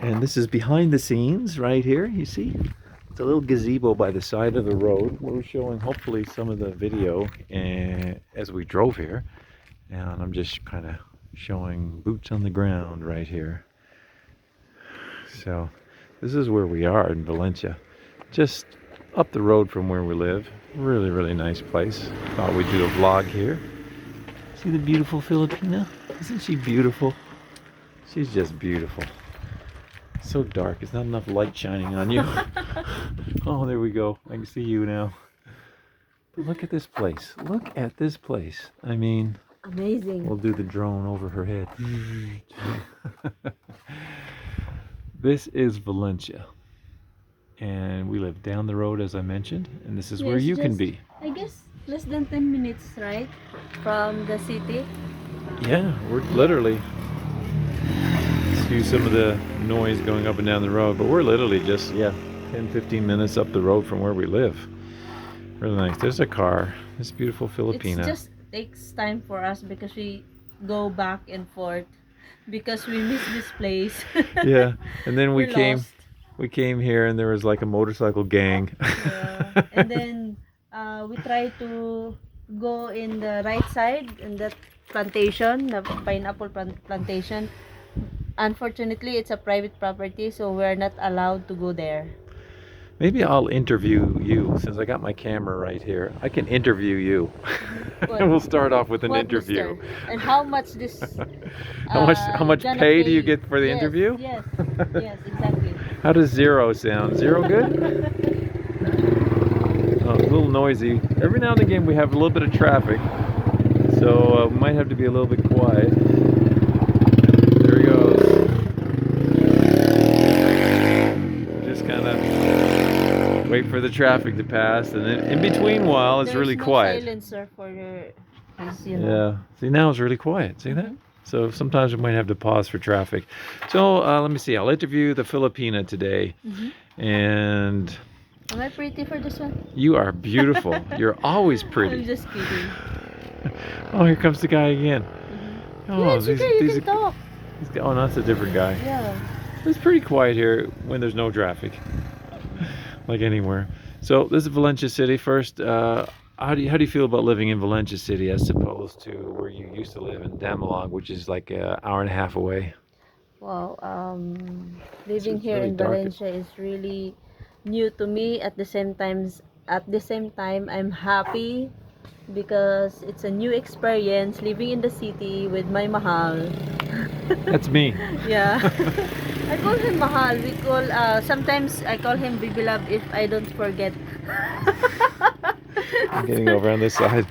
And this is behind the scenes right here, you see? It's a little gazebo by the side of the road. We're showing hopefully some of the video as we drove here. And I'm just kind of showing boots on the ground right here. So this is where we are in Valencia. Just up the road from where we live. Really, really nice place. Thought we'd do a vlog here. See the beautiful Filipina? Isn't she beautiful? She's just beautiful. So dark. It's not enough light shining on you. Oh, there we go. I can see you now. But look at this place. Look at this place. I mean, amazing. We'll do the drone over her head. This is Valencia. And we live down the road, as I mentioned. And this is where you can be. I guess less than 10 minutes, right? From the city. Yeah, we're literally... Excuse some of the noise going up and down the road. But we're literally just, 10-15 minutes up the road from where we live. Really nice. There's a car. This beautiful Filipina. It just takes time for us because we go back and forth because we miss this place. Yeah, and then we lost. came here and there was like a motorcycle gang. Yeah. And then we try to go in the right side in that plantation, the pineapple plantation. Unfortunately, it's a private property, so we're not allowed to go there. Maybe I'll interview you since I got my camera right here. I can interview you. And we'll start off with an interview. Mister? And how much this? How much pay do you get for the interview? Yes, yes, exactly. How does zero sound? Zero good? Oh, a little noisy. Every now and again we have a little bit of traffic, so we might have to be a little bit quiet. There he goes. Just kind of wait for the traffic to pass, and then in between while it's really quiet. Silencer for your, yeah. See, now it's really quiet. See that? So sometimes we might have to pause for traffic. So let me see. I'll interview the Filipina today, and. Am I pretty for this one? You are beautiful. You're always pretty. I'm just kidding. Oh, here comes the guy again. Oh, yeah, it's okay. You can talk. Oh, no, that's a different guy. Yeah. It's pretty quiet here when there's no traffic, like anywhere. So this is Valencia City. First, how do you feel about living in Valencia City as opposed to where you used to live in Damilog, which is like an hour and a half away? Well, living here really in Valencia is really new to me. At the same time, I'm happy because it's a new experience living in the city with my mahal. That's me. Yeah. I call him mahal. We call sometimes I call him baby love if I don't forget. I'm getting over on this side.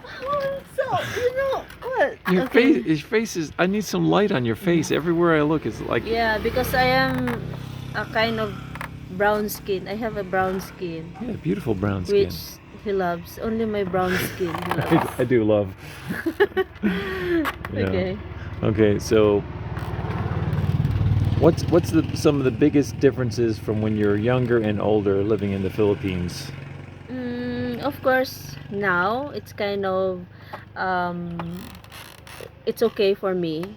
So you know what? Your face is. I need some light on your face. Everywhere I look is like. Yeah, because I am a kind of brown skin. I have a brown skin. Yeah, beautiful brown skin. Which he loves. Only my brown skin he loves. I do love. Yeah. Okay. Okay, so what's some of the biggest differences from when you're younger and older living in the Philippines? Of course, now it's kind of it's okay for me.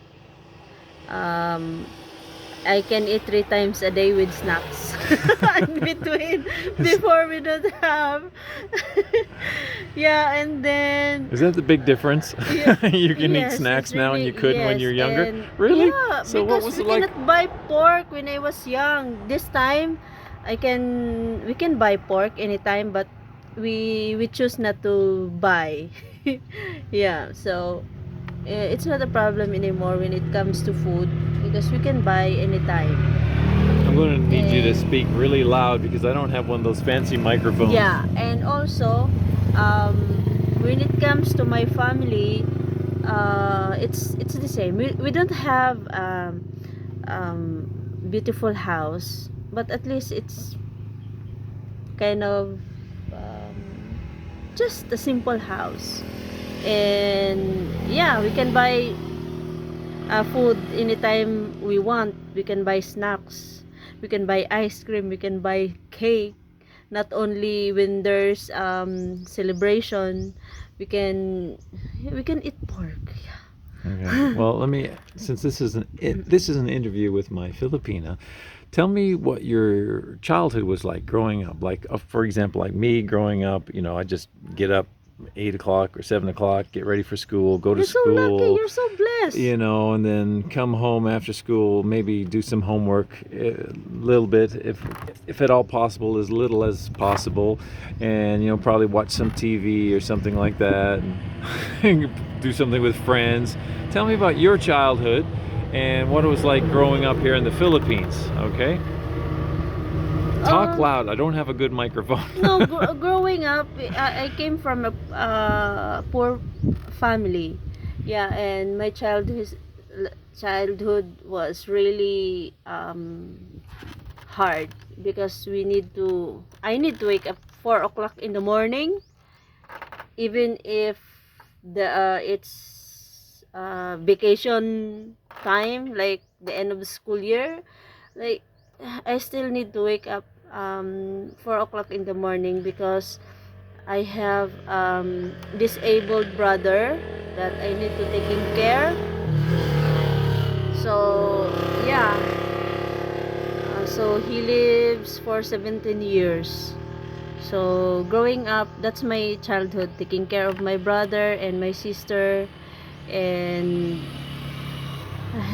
I can eat 3 times a day with snacks in between. Before we don't have. Yeah, and then is that the big difference? Yeah, You can eat snacks now and you couldn't when you're younger. Really? Yeah, so what was it like? We cannot buy pork when I was young. This time, we can buy pork anytime, but we choose not to buy. Yeah, so it's not a problem anymore when it comes to food because we can buy anytime. I'm going to need you to speak really loud because I don't have one of those fancy microphones. Yeah, and also when it comes to my family, it's the same. We don't have beautiful house, but at least it's kind of just a simple house. And yeah, we can buy food anytime we want. We can buy snacks, we can buy ice cream, we can buy cake. Not only when there's celebration, we can eat pork. Yeah. Okay. Well, since this is an interview with my Filipina, tell me what your childhood was like growing up. Like, for example, like me growing up, I just get up 8 o'clock or 7 o'clock, get ready for school, go to You're so lucky. school, You're so blessed. and then come home after school, maybe do some homework a little bit, if at all possible, as little as possible, and probably watch some TV or something like that, and do something with friends. Tell me about your childhood and what it was like growing up here in the Philippines. Okay, talk Um, loud. I don't have a good microphone. no, growing up, I came from a poor family. Yeah, and my childhood was really hard because I need to wake up 4 o'clock in the morning, even if it's vacation time, like the end of the school year. Like, I still need to wake up 4 o'clock in the morning because I have disabled brother that I need to taking care. So yeah, so he lives for 17 years. So growing up, that's my childhood, taking care of my brother and my sister, and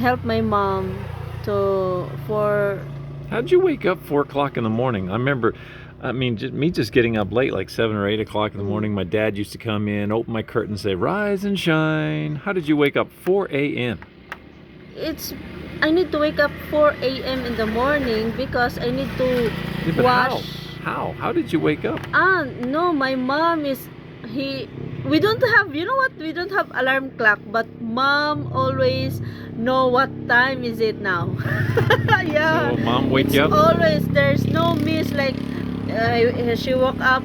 help my mom to for How'd you wake up 4 o'clock in the morning? I remember, just getting up late, like 7 or 8 o'clock in the morning. My dad used to come in, open my curtain, say, "Rise and shine." How did you wake up 4 a.m.? it's I need to wake up 4 a.m. in the morning because I need to Yeah, but wash. How did you wake up? No, my mom is he we don't have, you know what, we don't have alarm clock, but mom always know what time is it now. Yeah, So mom wake it's you up? always, there's no miss like she woke up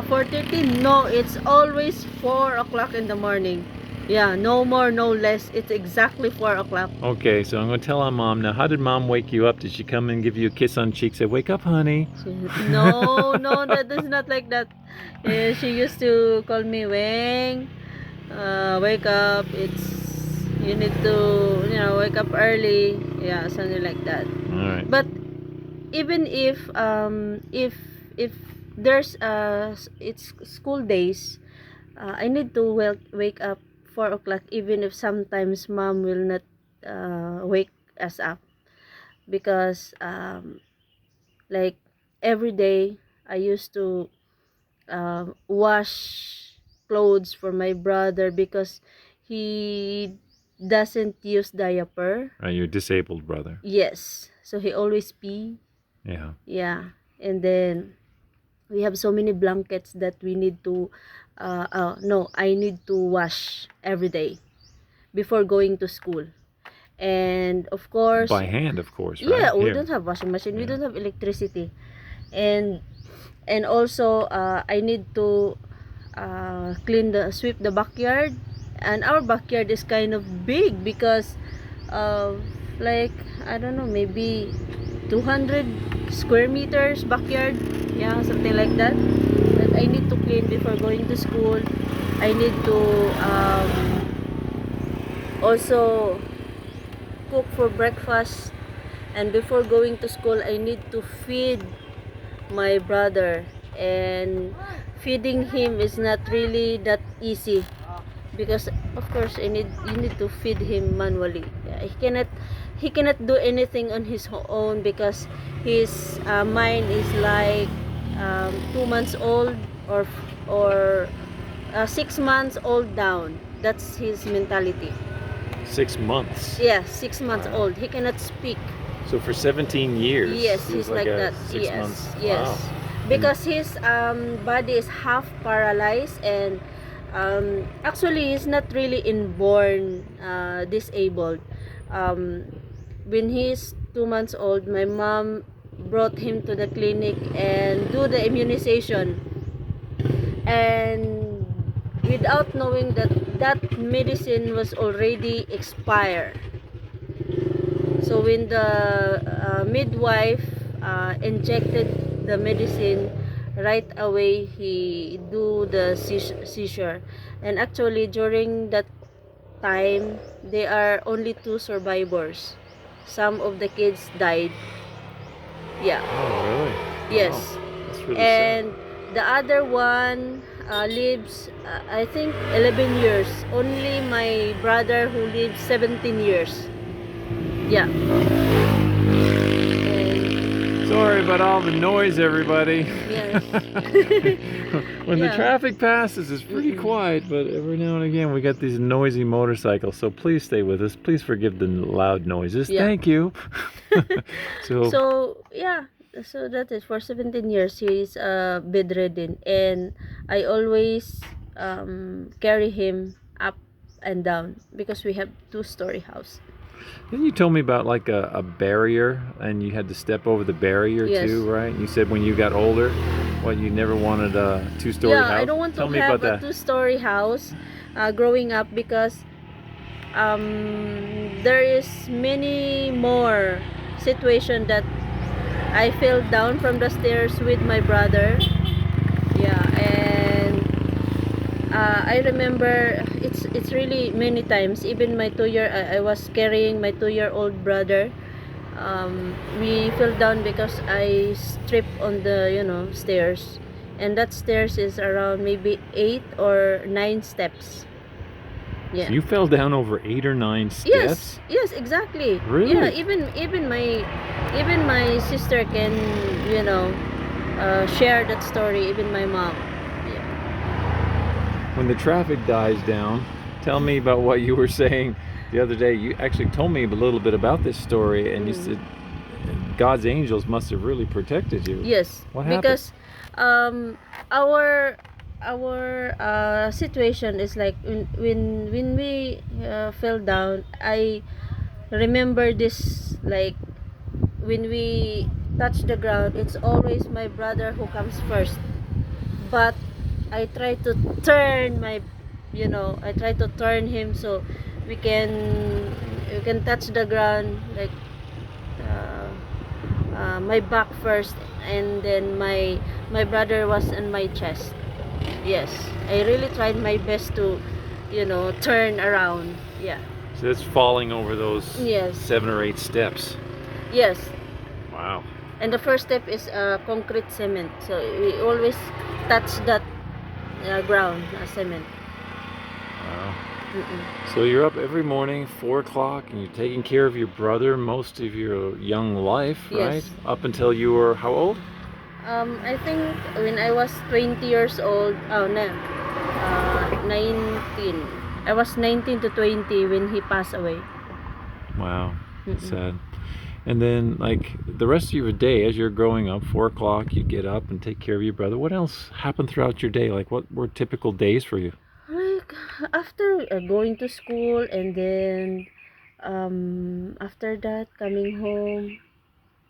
4:30. No, it's always 4 o'clock in the morning. Yeah, no more, no less. It's exactly 4 o'clock. Okay, so I'm going to tell our mom now. How did mom wake you up? Did she come and give you a kiss on the cheek, say, "Wake up, honey"? No, no, that is not like that. She used to call me Weng. Wake up. You need to, wake up early. Yeah, something like that. All right. But even if there's it's school days, I need to wake up 4 o'clock, even if sometimes mom will not wake us up because like every day I used to wash clothes for my brother because he doesn't use diaper. Your disabled brother. Yes, so he always pee. Yeah. Yeah, and then we have so many blankets that we need to no, I need to wash every day before going to school. And of course, By hand, of course, right? yeah, we Here. don't have washing machine, we Yeah. don't have electricity. And also I need to sweep the backyard. And our backyard is kind of big because like, I don't know, maybe 200 square meters backyard. Yeah, something like that I need to clean before going to school. I need to also cook for breakfast, and before going to school I need to feed my brother. And feeding him is not really that easy because of course you need to feed him manually. Yeah, he cannot do anything on his own because his mind is like 2 months old, or 6 months old down. That's his mentality. 6 months. Yeah, 6 months Wow. old. He cannot speak. So for 17 years. Yes, he was he's like a that. 6 Yes, months. yes. Wow. Because his body is half paralyzed, and actually he's not really inborn disabled. Um, when he's 2 months old, my mom brought him to the clinic and do the immunization, and without knowing that that medicine was already expired. So when the midwife injected the medicine, right away he do the seizure. And actually during that time, there are only two survivors. Some of the kids died. Yeah. Oh, really? Yes. Wow. That's really sad. And the other one lives, I think, 11 years. Only my brother who lives 17 years. Yeah. And Sorry about all the noise, everybody. yes. When the Yeah. traffic passes, it's pretty quiet, but every now and again we got these noisy motorcycles. So please stay with us. Please forgive the loud noises. Yeah. Thank you. So, So yeah, so that is for 17 years he's bedridden, and I always carry him up and down because we have two-story house. then you told me about like a barrier, and you had to step over the barrier Yes. too, right? You said when you got older, what, you never wanted a two-story Yeah, house? I don't want Tell to me have about a that. two-story house growing up because there is many more situation that I fell down from the stairs with my brother. Yeah, and I remember it's really many times. Even my 2 year, I was carrying my 2-year-old brother. We fell down because I tripped on the stairs, and that stairs is around maybe 8 or 9 steps. So Yeah. you fell down over 8 or 9 Yes, steps? yes, exactly. Really? Yeah, even my sister can share that story. Even my mom. Yeah. When the traffic dies down, tell me about what you were saying the other day. You actually told me a little bit about this story, and you said God's angels must have really protected you. Yes, What happened? because um our situation is like when we fell down. I remember this, like when we touch the ground, it's always my brother who comes first. But I try to turn I try to turn him so we can touch the ground, like uh, my back first, and then my brother was on my chest. Yes, I really tried my best to turn around. Yeah. So that's falling over those Yes. 7 or 8 steps. Yes. Wow. And the first step is concrete cement, so we always touch that ground, cement. Wow. Mm-mm. So you're up every morning, 4 o'clock, and you're taking care of your brother most of your young life, right? Yes. Up until you were how old? I think when I was 20 years old, 19. I was 19 to 20 when he passed away. Wow. Mm-mm. Sad. And then, like, the rest of your day, as you're growing up, 4 o'clock, you get up and take care of your brother. What else happened throughout your day? Like, what were typical days for you? Like after going to school, and then after that coming home,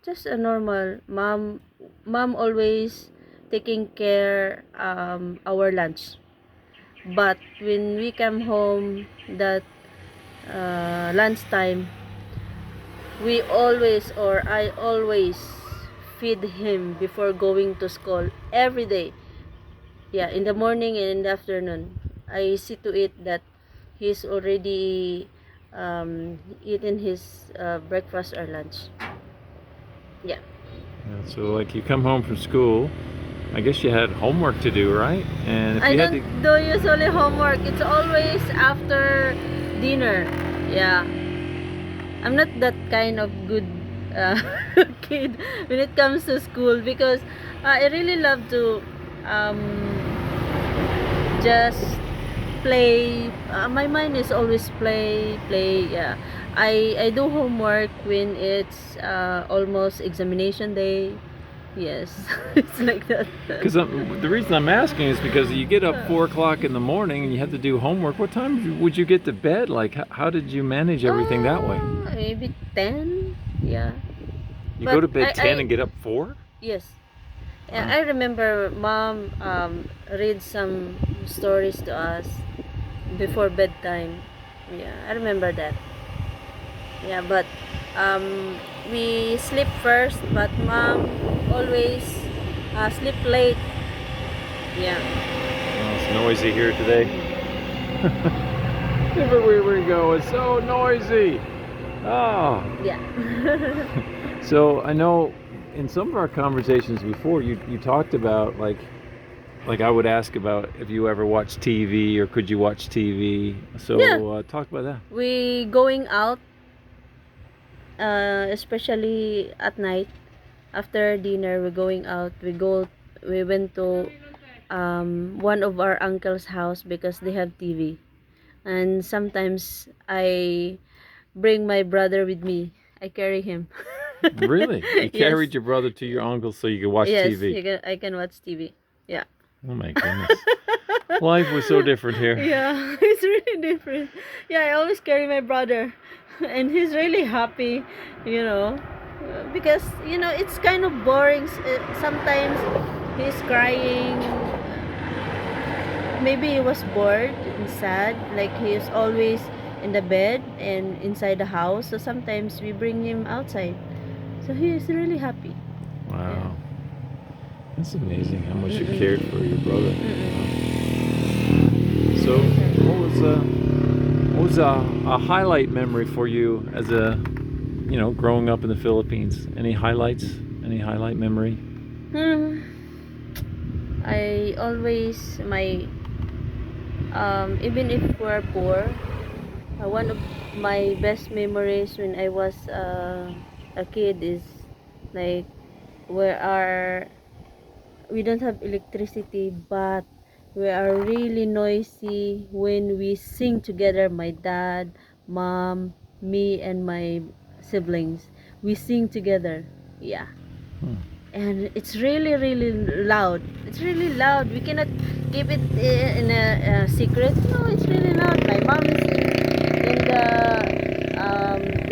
just a normal mom always taking care our lunch. But when we come home, that lunchtime, we always, or I always, feed him before going to school every day. Yeah, in the morning and in the afternoon. I see to it that he's already eaten his breakfast or lunch. Yeah. Yeah, so, like, you come home from school, I guess you had homework to do, right? And if I you had don't to, do usually homework. It's always after dinner. Yeah. I'm not that kind of good uh, kid when it comes to school, because I really love to um, just play. My mind is always play. Yeah. I do homework when it's almost examination day. Yes. It's like that. because the reason I'm asking is because you get up 4 o'clock in the morning and you have to do homework. What time would you get to bed? Like, how did you manage everything that way? Maybe 10. Yeah. You but go to bed 10 I- and get up 4? Yes. Yeah, Wow. I remember mom read some stories to us before bedtime. Yeah, I remember that. Yeah, but we sleep first, but mom always sleep late. Yeah. Well, it's noisy here today. Everywhere we go, it's so noisy. Oh. Yeah. So I know in some of our conversations before, you talked about like I would ask about if you ever watch TV or could you watch TV. So Yeah. talk about that. We going out, especially at night. After dinner, we're going out. We went to one of our uncle's house because they have TV. And sometimes I bring my brother with me. I carry him. Really? You Yes. carried your brother to your uncle so you could watch Yes, TV? I can watch TV. Yeah. Oh my goodness. Life was so different here. Yeah, it's really different. Yeah, I always carry my brother, and he's really happy, you know, because it's kind of boring. Sometimes he's crying. Maybe he was bored and sad, like he is always in the bed and inside the house. So sometimes we bring him outside. So he is really happy. Wow. That's amazing how much you cared for your brother. So, what was a highlight memory for you as growing up in the Philippines? Any highlights? Any highlight memory? I always even if we're poor, one of my best memories when I was a kid is like we don't have electricity, but we are really noisy when we sing together. My dad, mom, me, and my siblings, we sing together. Yeah. And it's really really loud. It's really loud. We cannot keep it in a secret. No, it's really loud. My mom is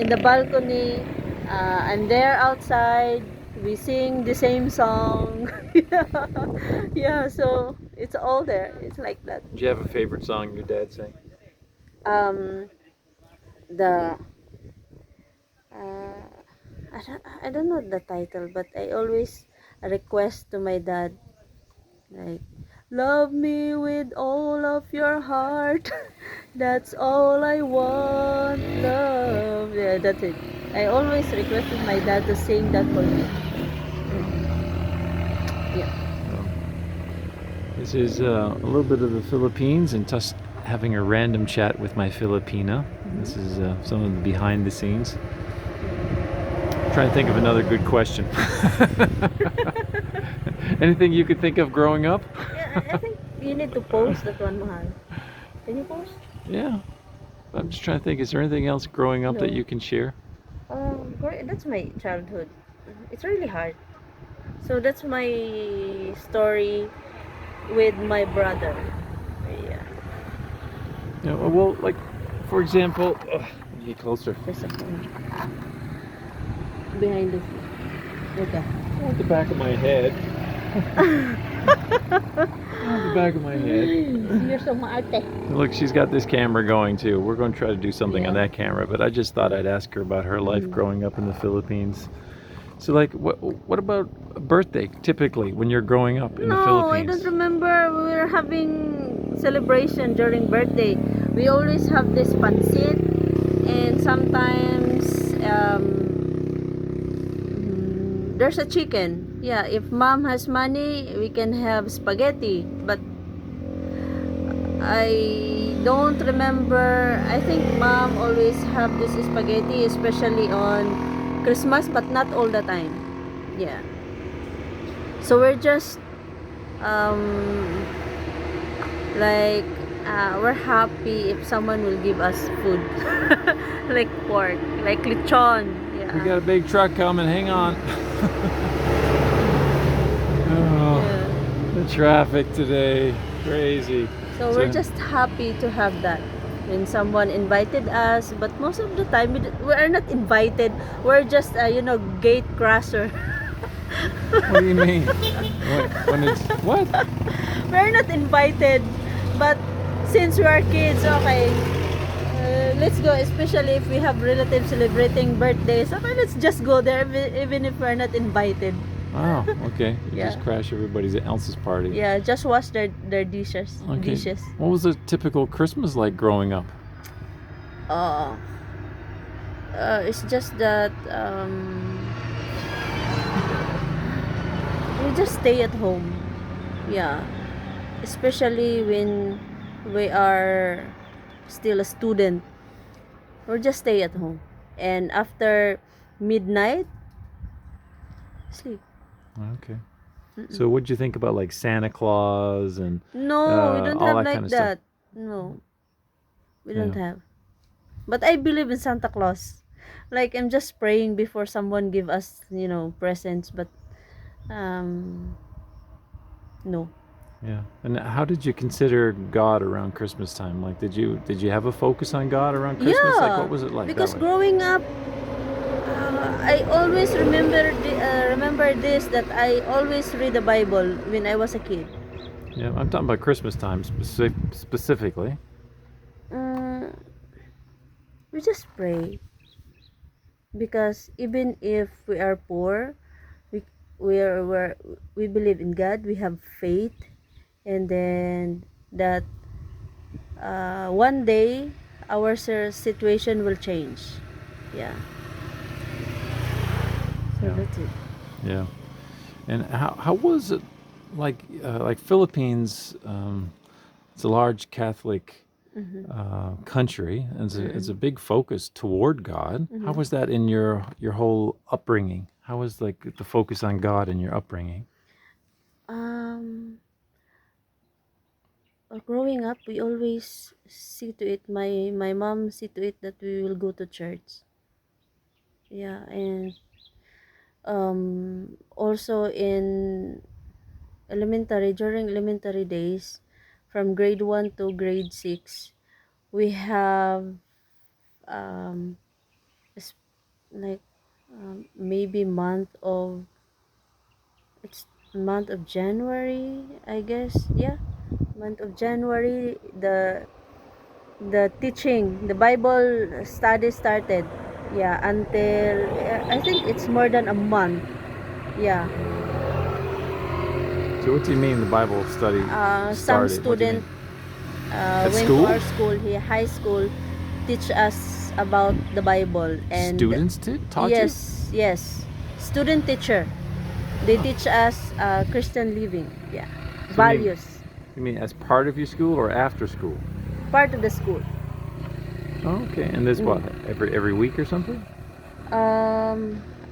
in the balcony. I'm there outside. We sing the same song. Yeah, so it's all there. It's like that. Do you have a favorite song your dad sang? um the uh, I don't know the title, but I always request to my dad, like, love me with all of your heart. That's all I want, love. Yeah, that's it. I always requested my dad to sing that for me. Yeah. This is a little bit of the Philippines and just having a random chat with my Filipina. This is some of the behind the scenes. Trying to think of another good question. Anything you could think of growing up? Yeah, I think you need to post that one, Mahal. Can you post? Yeah. I'm just trying to think, is there anything else growing up that No. you can share? That's my childhood. It's really hard. So that's my story with my brother. Yeah. Yeah, well, like, for example, get closer. There's a phone behind the scene. Okay. At the back of my head. At the back of my head. You're so maarte. Look, she's got this camera going too. We're going to try to do something on Yeah. that camera, but I just thought I'd ask her about her life growing up in the Philippines. So, like, what about a birthday typically when you're growing up in the No, I Philippines? don't remember we were having celebration during birthday. We always have this pancit, and sometimes there's a chicken. Yeah, if mom has money, we can have spaghetti. But I don't remember. I think mom always have this spaghetti, especially on Christmas, but not all the time. Yeah. So we're just like we're happy if someone will give us food like pork, like lechon. Yeah. We got a big truck coming. Hang on. Oh, Yeah. the traffic today, crazy. So we're just happy to have that when someone invited us, but most of the time we are not invited. We're just gate crosser. What do you mean? When it's what? We're not invited, but since we are kids, okay, let's go. Especially if we have relatives celebrating birthdays, okay, let's just go there, even if we're not invited. Oh, okay. You just Yeah. crash everybody else's party. Yeah, just wash their dishes. Okay. Dishes. What was a typical Christmas like growing up? uh, it's just that we just stay at home. Yeah, especially when we are still a student. We just stay at home, and after midnight, sleep. Okay. Mm-mm. So what'd you think about like Santa Claus and No, we don't all have that kind like of stuff? that. No, we don't Yeah. have. But I believe in Santa Claus. Like I'm just praying before someone give us, presents. But um, no. Yeah. And how did you consider God around Christmas time? Like, did you have a focus on God around Christmas? Like, what Yeah, was it like that because way? growing up, I always remember this, that I always read the Bible when I was a kid. Yeah, I'm talking about Christmas time specifically. Mm, we just pray because even if we are poor, we we believe in God. We have faith, and then that one day our situation will change. Yeah, so Yeah. that's it. Yeah. And how was it like Philippines? It's a large Catholic Mm-hmm. country, and it's a Mm-hmm. big focus toward God. How Mm-hmm. was that in your whole upbringing? How was like the focus on God in your upbringing? Um, growing up, we always see to it. My mom see to it that we will go to church. Yeah, and also in elementary, during elementary days, from grade 1 to grade 6, we have um s- like maybe it's month of January, I guess. Yeah, month of January, the teaching, the Bible study started. Yeah, until I think it's more than a month. Yeah. So what do you mean the Bible study Some started? What do you student mean? At went to school? our school here, high school, teach us about the Bible. And Students taught you? yes, student teacher, they Huh. teach us Christian living. Yeah, So values, you mean as part of your school or after school? part of the school. Oh, okay. And this what Mm. every week or something?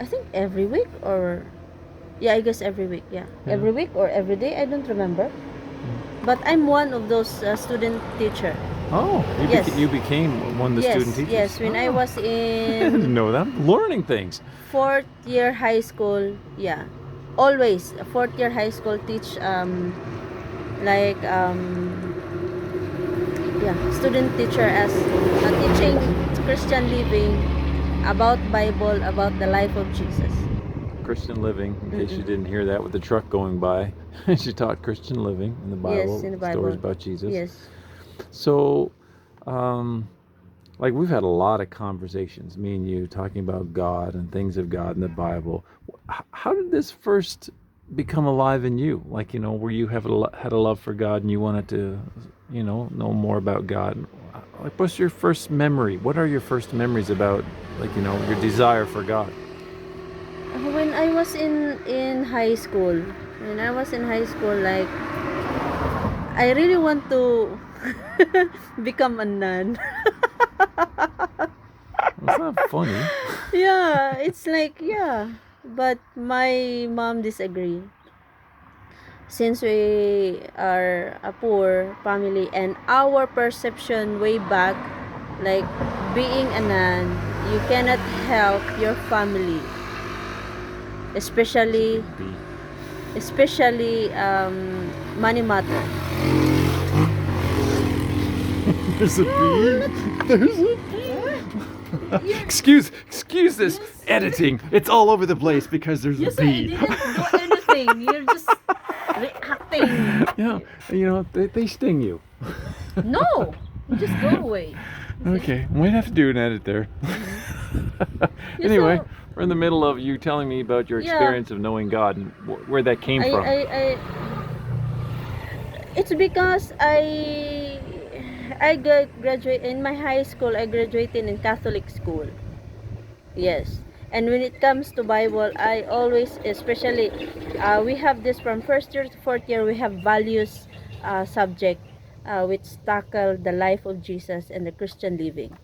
I think every week, or yeah, I guess every week. Yeah, Yeah. every week or every day, I don't remember. Mm. But I'm one of those student teacher. Oh, Yes, you became one of the student teachers. yes. When I Oh, was I didn't in know that. I'm learning things. fourth year high school, yeah, always fourth year high school teach like yeah, student teacher as teaching Christian living, about Bible, about the life of Jesus. Christian living, in case you Mm-mm. didn't hear that with the truck going by. She taught Christian living in the Yes, Bible, in the stories Bible. about Jesus. Yes. So, um, like we've had a lot of conversations, me and you, talking about God and things of God in the Bible. How did this first become alive in you? Like, where you had a love for God and you wanted to, know more about God. Like, what's your first memory? What are your first memories about, like, your desire for God? When I was in high school, like I really want to become a nun. It's not funny. Yeah, it's like, yeah, but my mom disagree, since we are a poor family, and our perception way back, like being a nun, you cannot help your family, There's a especially big B. money matter. There's a No, bee. There's a bee. Excuse this yes. editing. It's all over the place because there's a You say I bee. didn't do anything. You're just reacting. Yeah, they sting you. No, you just go away. You see? Okay, might have to do an edit there. Yeah, Anyway, so we're in the middle of you telling me about your yeah, experience of knowing God and where that came from. I it's because I graduate in my high school. I graduated in Catholic school. Yes. And when it comes to Bible, I always, especially, we have this from first year to fourth year, we have values subject, which tackle the life of Jesus and the Christian living.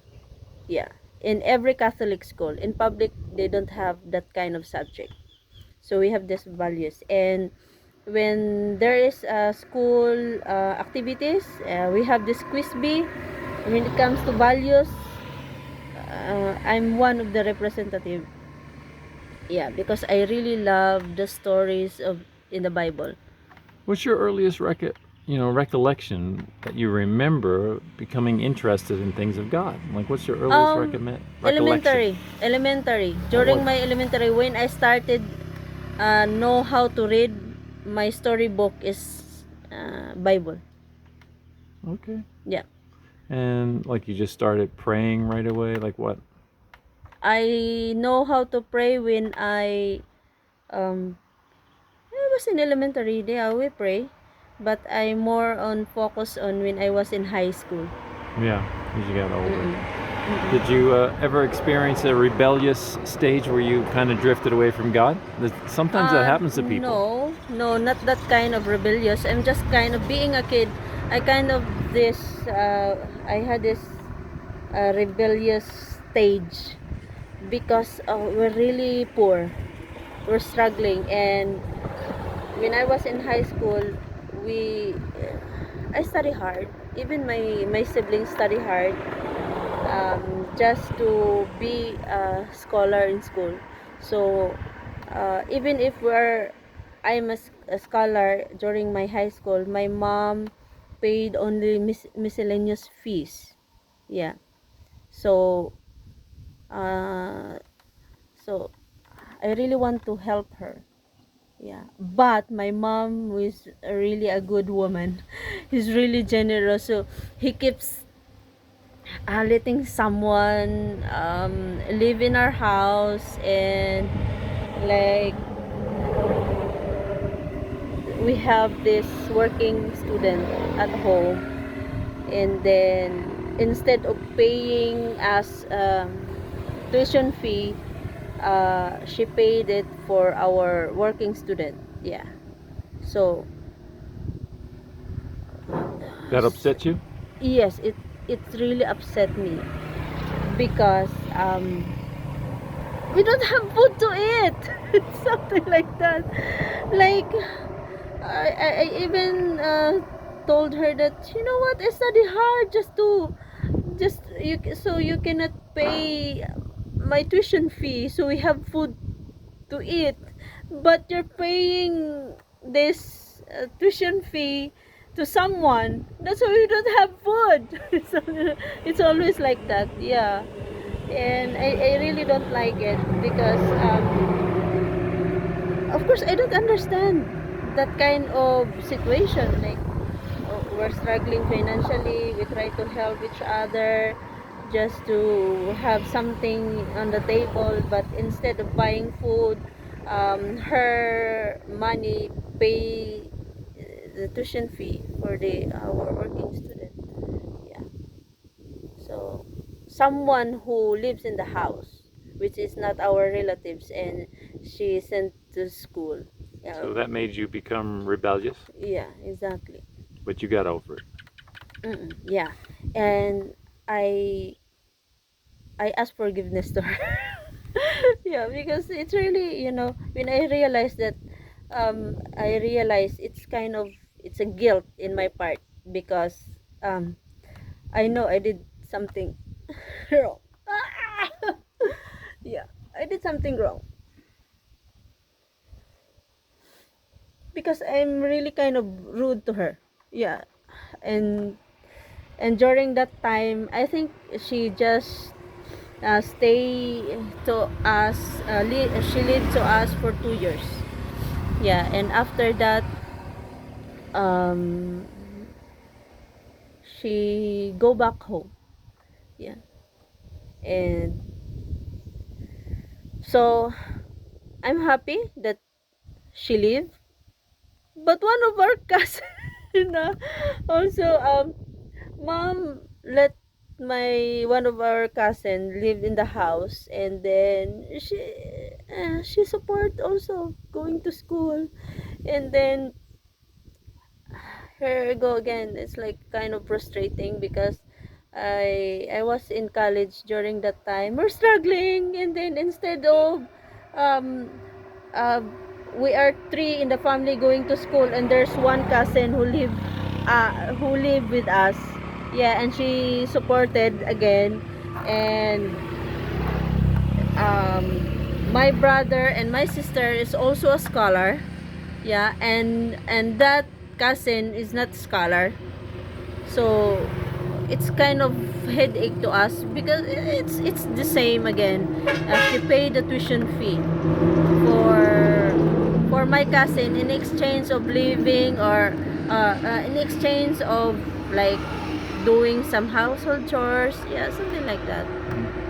Yeah. In every Catholic school. In public, they don't have that kind of subject. So we have these values. And when there is school activities, we have this quiz bee. When it comes to values, I'm one of the representative. Yeah, because I really love the stories of in the Bible. What's your earliest recollection that you remember becoming interested in things of God? Like, what's your earliest recollection? Elementary. What was During my elementary, when I started know how to read, my storybook is Bible. okay? Yeah. And like you just started praying right away. Like what? I know how to pray when um I was in elementary. Yeah, we pray, but I more on focus on when I was in high school. Yeah, as you got older. Mm-mm. Mm-mm. Did you ever experience a rebellious stage where you kind of drifted away from God? Sometimes that happens to people. No, not that kind of rebellious. I'm just kind of being a kid. I kind of this. I had this rebellious stage because we're really poor. We're struggling, and when I was in high school, we I study hard. Even my siblings study hard, just to be a scholar in school. So even if I'm a scholar during my high school, my mom paid only miscellaneous fees. Yeah. So uh, so I really want to help her. Yeah, but my mom is really a good woman. He's really generous, so he keeps letting someone live in our house, and like we have this working student at home, and then instead of paying us tuition fee, she paid it for our working student. Yeah. So That upset you? yes, it really upset me because we don't have food to eat. Something like that. Like I even told her that, you know what, I study hard just you so you cannot pay my tuition fee, so we have food to eat, but you're paying this tuition fee to someone, that's why we don't have food. So it's always like that. Yeah. And I really don't like it because of course I don't understand that kind of situation. Like, we're struggling financially, we try to help each other just to have something on the table, but instead of buying food, her money pay the tuition fee for the our working student. Yeah. So someone who lives in the house, which is not our relatives, and she is sent to school. Yeah. So that made you become rebellious, Yeah, exactly. but you got over it. Yeah. And I I ask forgiveness to her. Yeah, because it's really, when I realize that, I realize it's kind of, it's a guilt in my part because um I know I did something wrong. Yeah, I did something wrong because I'm really kind of rude to her. Yeah. and and during that time, I think she just stay to us, she lived to us for 2 years. Yeah. And after that, um she go back home. Yeah. And so I'm happy that she lived, but one of our cousin, also, Mom let my one of our cousin live in the house, and then she support also going to school, and then here we go again. It's like kind of frustrating because I was in college during that time. We're struggling, and then instead of um uh, we are three in the family going to school, and there's one cousin who live with us. Yeah, and she supported again, and my brother and my sister is also a scholar. Yeah, and that cousin is not scholar, so it's kind of headache to us because it's the same again. She paid the tuition fee for my cousin in exchange of living, or in exchange of like doing some household chores, yeah, something like that.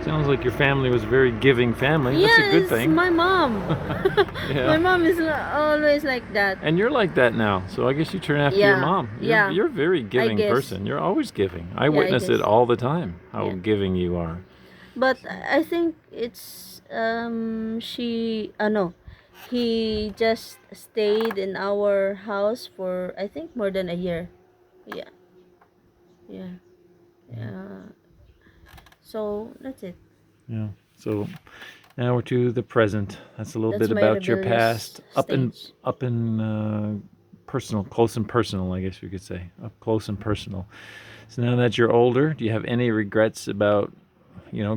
Sounds like your family was a very giving family. That's a good Yes, thing. my mom. My Yeah. mom is always like that. And you're like that now, so I guess you turn after your Yeah, mom. yeah, You're a very giving guess. person. You're always giving. I Yeah, I witness it guess. all the time, how Yeah. giving you are. But I think it's no, he just stayed in our house for I think more than a year. Yeah, yeah, yeah. So that's it. Yeah. So now we're to the present. That's a little That's bit my about your rebellious past, stage. up in personal, close and personal, I guess we could say, up close and personal. So now that you're older, do you have any regrets about,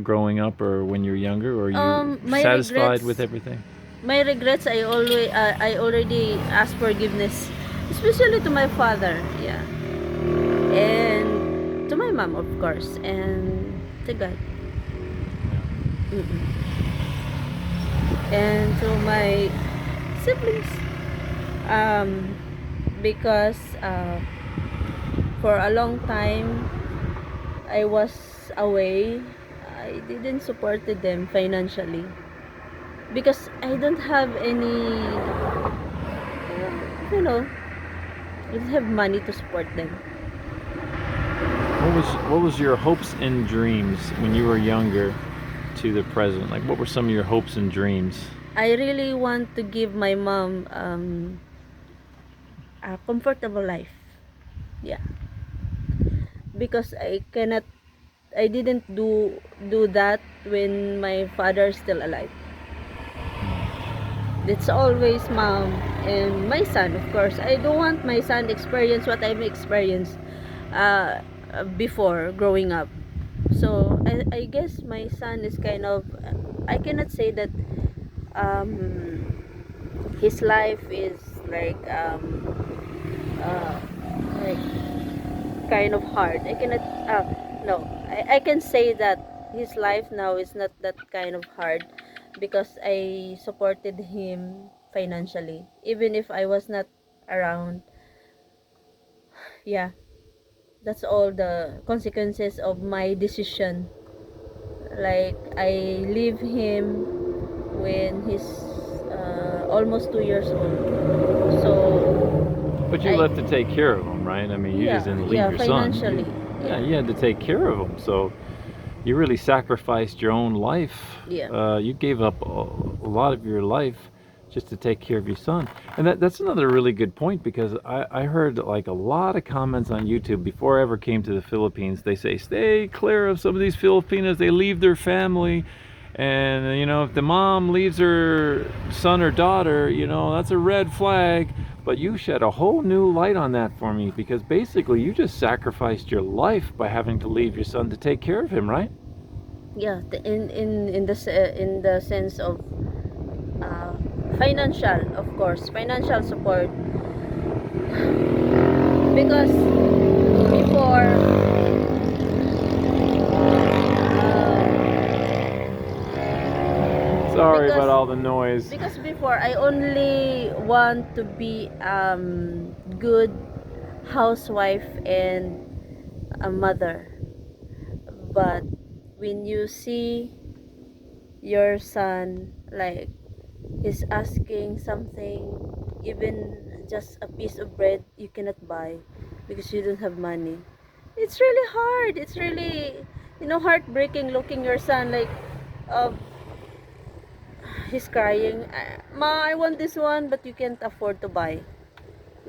growing up or when you're younger, or are you My satisfied regrets. with everything? My regrets. I already asked forgiveness, especially to my father. Yeah, and to my mom, of course, and to God. Mm-mm. And to my siblings, um because for a long time I was away. I didn't supported them financially because I don't have any, you know, I don't have money to support them. What was your hopes and dreams when you were younger to the present? Like, what were some of your hopes and dreams? I really want to give my mom a comfortable life. Yeah, because I didn't do that when my father is still alive. It's always mom and my son, of course. I don't want my son experience what I've experienced uh, before growing up. So I guess my son is kind of, I cannot say that um, his life is uh, like kind of hard. I cannot, no, I can say that his life now is not that kind of hard because I supported him financially. Even if I was not around, yeah, that's all the consequences of my decision. Like, I leave him when he's almost 2 years old. So, But you I, left to take care of them, right? I mean, you just yeah, didn't leave yeah, your son. financially, Yeah, yeah, you had to take care of them. So you really sacrificed your own life. yeah. You gave up a lot of your life just to take care of your son. And that's another really good point, because I heard like a lot of comments on YouTube before I ever came to the Philippines. They say, stay clear of some of these Filipinas. They leave their family. And, if the mom leaves her son or daughter, that's a red flag. But you shed a whole new light on that for me, because basically you just sacrificed your life by having to leave your son to take care of him, right? Yeah, in the sense of uh, financial, of course, financial support, because before Sorry because about all the noise. before I only want to be good housewife and a mother, but when you see your son, like, he's asking something, even just a piece of bread you cannot buy because you don't have money. it's really hard. It's really, heartbreaking looking your son like, uh, he's crying. Ma, I want this one, but you can't afford to buy.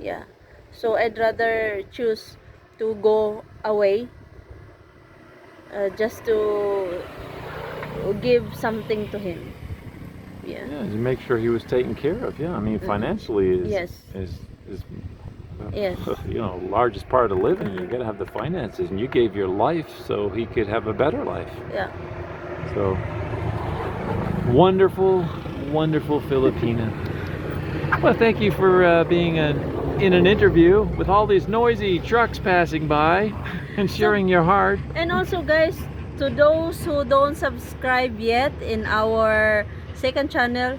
Yeah. So I'd rather choose to go away, just to give something to him. Yeah. Yeah, to make sure he was taken care of. Yeah, I mean, financially Yes. is Yes. largest part of living. You got to have the finances, and you gave your life so he could have a better life. Yeah. So wonderful, wonderful Filipina. Well, thank you for being in an interview with all these noisy trucks passing by and sharing your heart. And also, guys, to those who don't subscribe yet in our second channel,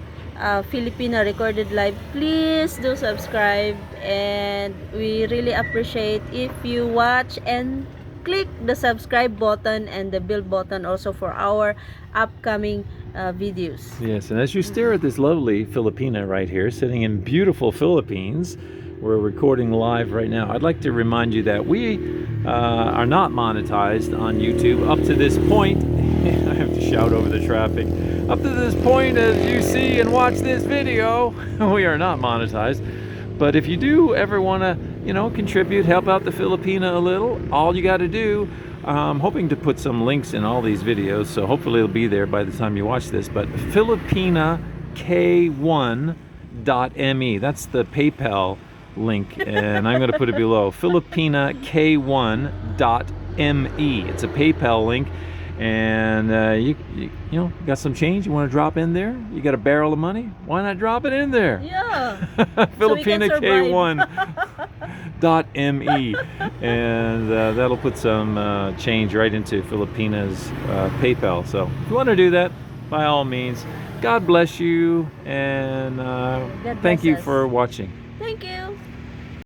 Filipina Recorded Live, please do subscribe, and we really appreciate if you watch and click the subscribe button and the bell button also for our upcoming videos. Yes, and as you stare at this lovely Filipina right here, sitting in beautiful Philippines, we're recording live right now. I'd like to remind you that we are not monetized on YouTube up to this point. I have to shout over the traffic. Up to this point, as you see and watch this video, we are not monetized. But if you do ever want to, contribute, help out the Filipina a little, all you got to do, I'm hoping to put some links in all these videos, so hopefully it'll be there by the time you watch this. But FilipinaK1.me, that's the PayPal link, and I'm going to put it below. FilipinaK1.me. It's a PayPal link, and you got some change you want to drop in there. You got a barrel of money. Why not drop it in there? Yeah. FilipinaK1.me, and that'll put some change right into Filipina's PayPal. So if you want to do that, by all means. God bless you, and thank you us. for watching. Thank you.